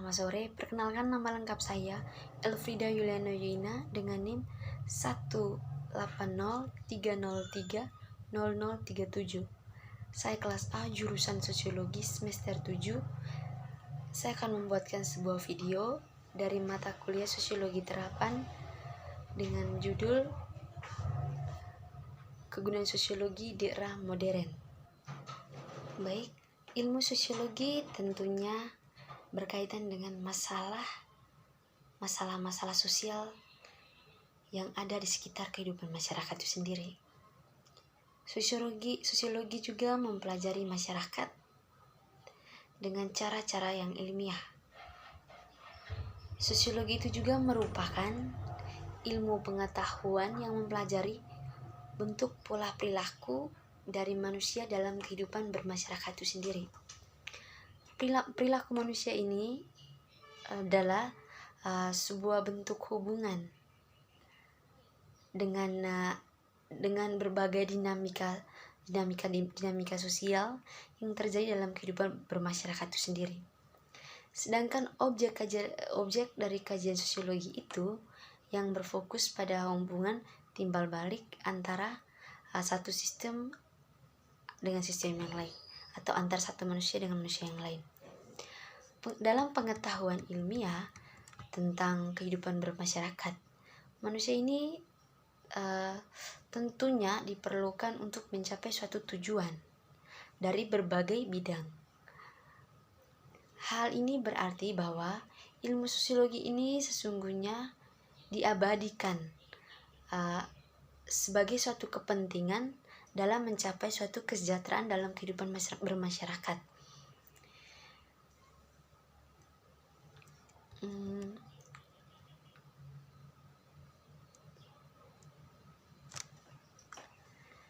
selamat sore. Perkenalkan nama lengkap saya Elfrida Yuliana Yuina dengan NIM 180303037. Saya kelas A jurusan Sosiologi semester 7. Saya akan membuatkan sebuah video dari mata kuliah Sosiologi Terapan dengan judul Kegunaan Sosiologi di Era Modern. Baik, ilmu sosiologi tentunya berkaitan dengan masalah-masalah sosial yang ada di sekitar kehidupan masyarakat itu sendiri. Sosiologi juga mempelajari masyarakat dengan cara-cara yang ilmiah. Sosiologi itu juga merupakan ilmu pengetahuan yang mempelajari bentuk pola perilaku dari manusia dalam kehidupan bermasyarakat itu sendiri. Perilaku manusia ini adalah sebuah bentuk hubungan dengan berbagai dinamika sosial yang terjadi dalam kehidupan bermasyarakat itu sendiri. Sedangkan objek dari kajian sosiologi itu yang berfokus pada hubungan timbal balik antara satu sistem dengan sistem yang lain, atau antar satu manusia dengan manusia yang lain. Dalam pengetahuan ilmiah tentang kehidupan bermasyarakat, manusia ini tentunya diperlukan untuk mencapai suatu tujuan dari berbagai bidang. Hal ini berarti bahwa ilmu sosiologi ini sesungguhnya diabadikan sebagai suatu kepentingan dalam mencapai suatu kesejahteraan dalam kehidupan bermasyarakat.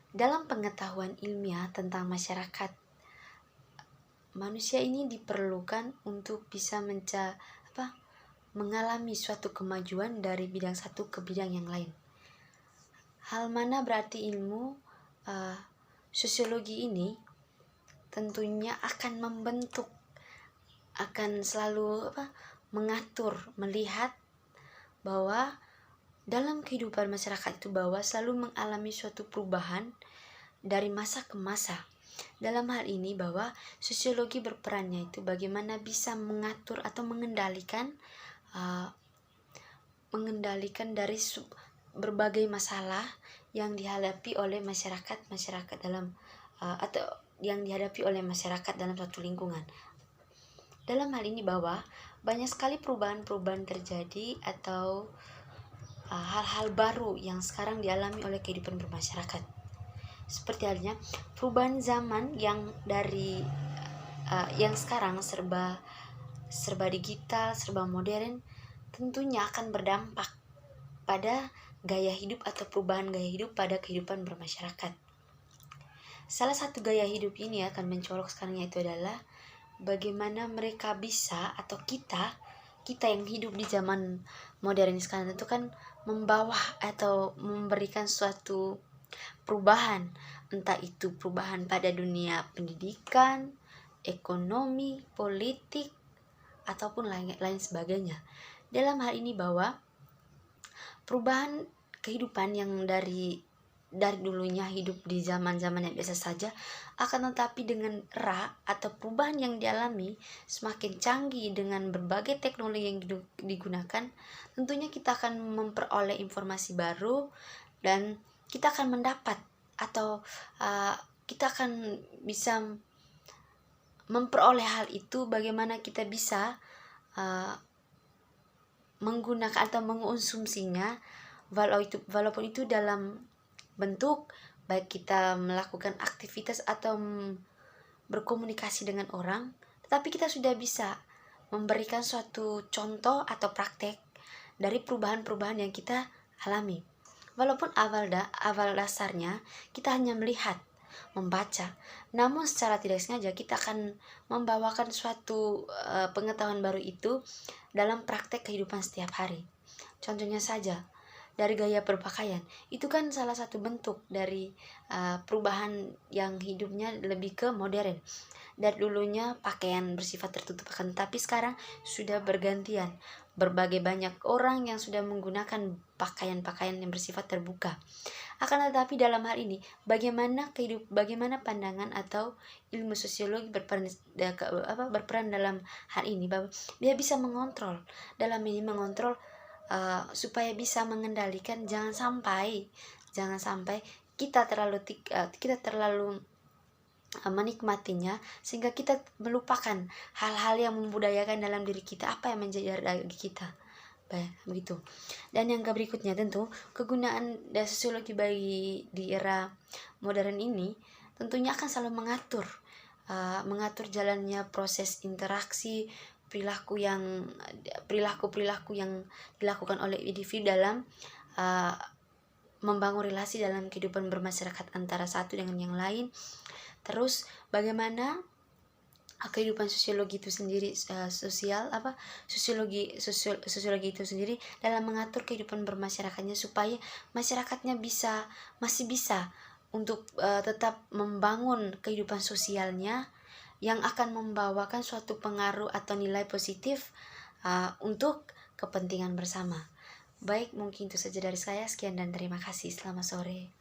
Dalam pengetahuan ilmiah tentang masyarakat, manusia ini diperlukan untuk bisa mengalami suatu kemajuan dari bidang satu ke bidang yang lain. Hal mana berarti ilmu sosiologi ini tentunya akan membentuk, akan selalu mengatur, melihat bahwa dalam kehidupan masyarakat itu bahwa selalu mengalami suatu perubahan dari masa ke masa. Dalam hal ini bahwa sosiologi berperannya itu bagaimana bisa mengatur atau mengendalikan dari berbagai masalah yang dihadapi oleh masyarakat dalam atau yang dihadapi oleh masyarakat dalam suatu lingkungan. Dalam hal ini bahwa banyak sekali perubahan-perubahan terjadi atau hal-hal baru yang sekarang dialami oleh kehidupan bermasyarakat. Seperti halnya perubahan zaman yang dari yang sekarang serba digital, serba modern, tentunya akan berdampak pada gaya hidup atau perubahan gaya hidup pada kehidupan bermasyarakat. Salah satu gaya hidup ini akan mencolok sekarang, yaitu adalah bagaimana mereka bisa, atau kita yang hidup di zaman modern sekarang itu kan membawa atau memberikan suatu perubahan, entah itu perubahan pada dunia pendidikan, ekonomi, politik, ataupun lain sebagainya. Dalam hal ini bahwa perubahan kehidupan yang dari dulunya hidup di zaman-zaman yang biasa saja, akan tetapi dengan era atau perubahan yang dialami semakin canggih dengan berbagai teknologi yang digunakan, tentunya kita akan memperoleh informasi baru dan kita akan mendapat atau kita akan bisa memperoleh hal itu, bagaimana kita bisa menggunakan atau mengonsumsinya, walaupun itu dalam bentuk baik kita melakukan aktivitas atau berkomunikasi dengan orang, tetapi kita sudah bisa memberikan suatu contoh atau praktek dari perubahan-perubahan yang kita alami. Walaupun awal dasarnya kita hanya melihat, membaca, namun secara tidak sengaja kita akan membawakan suatu pengetahuan baru itu dalam praktek kehidupan setiap hari. Contohnya saja, dari gaya berpakaian. Itu kan salah satu bentuk dari perubahan yang hidupnya lebih ke modern. Dari dulunya pakaian bersifat tertutup, akan tapi sekarang sudah bergantian. Berbagai banyak orang yang sudah menggunakan pakaian-pakaian yang bersifat terbuka. Akan tetapi dalam hal ini, bagaimana pandangan atau ilmu sosiologi berperan dalam hal ini, bahwa dia bisa mengontrol, dalam ini mengontrol supaya bisa mengendalikan, jangan sampai kita terlalu menikmatinya sehingga kita melupakan hal-hal yang membudayakan dalam diri kita, apa yang menjadi diri kita. Baik, begitu. Dan yang berikutnya, tentu kegunaan sosiologi bagi di era modern ini tentunya akan selalu mengatur jalannya proses interaksi perilaku yang dilakukan oleh individu dalam membangun relasi dalam kehidupan bermasyarakat antara satu dengan yang lain. Terus bagaimana kehidupan sosiologi itu sendiri, sosiologi itu sendiri dalam mengatur kehidupan bermasyarakatnya, supaya masyarakatnya masih bisa untuk tetap membangun kehidupan sosialnya yang akan membawakan suatu pengaruh atau nilai positif untuk kepentingan bersama. Baik, mungkin itu saja dari saya. Sekian dan terima kasih. Selamat sore.